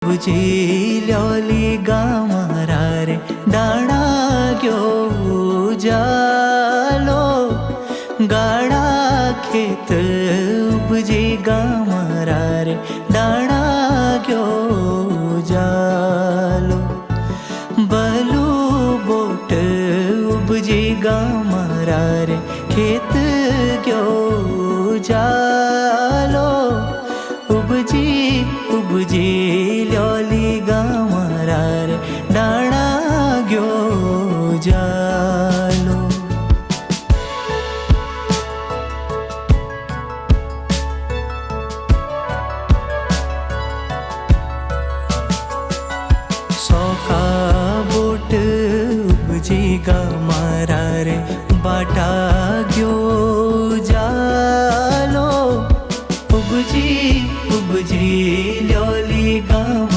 उपजिल्योली गामारा रे दाणा गयो जालो। गाड़ा खेत उपजी गामारा रे दाणा गयो जालो। बलू बोट उपजी गामारा रे खेत गयो जालो। उपजी ल्योली गामारा रे दाणा गयो जालो। सौखा बोट उपजी गामारा रे बाटा गयो जालो। उपजी ल्योली गाम